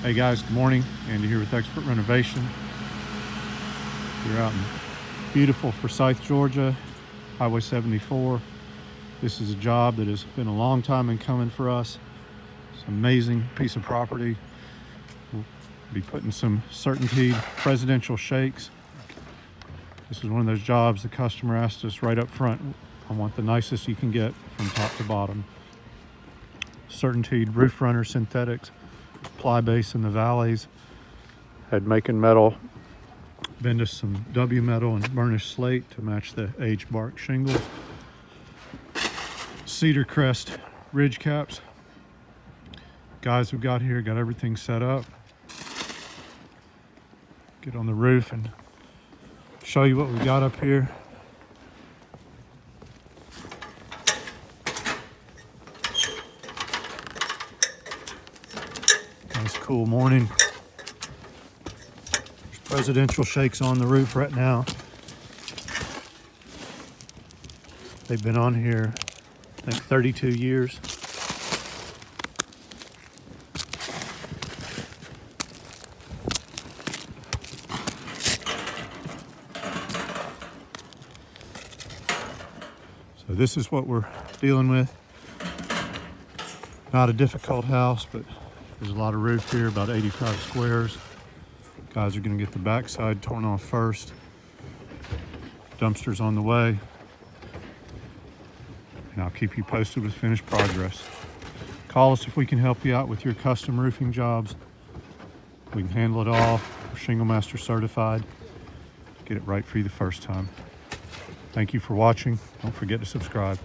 Hey guys, good morning. Andy here with Expert Renovation. We're out in beautiful Forsyth, Georgia, Highway 74. This is a job that has been a long time in coming for us. It's an amazing piece of property. We'll be putting some CertainTeed Presidential Shakes. This is one of those jobs the customer asked us right up front, I want the nicest you can get from top to bottom. CertainTeed roof runner synthetics, ply base in the valleys, had making metal, bend us some W metal and burnished slate to match the aged bark shingles, cedar crest ridge caps. Guys we've got here got everything set up. Get on the roof and show you what we got up here. Nice cool morning. There's presidential shakes on the roof right now. They've been on here, I think, 32 years. So this is what we're dealing with. Not a difficult house, but there's a lot of roof here, about 85 squares. Guys are gonna get the backside torn off first. Dumpster's on the way. And I'll keep you posted with finished progress. Call us if we can help you out with your custom roofing jobs. We can handle it all. We're Shingle Master certified. Get it right for you the first time. Thank you for watching. Don't forget to subscribe.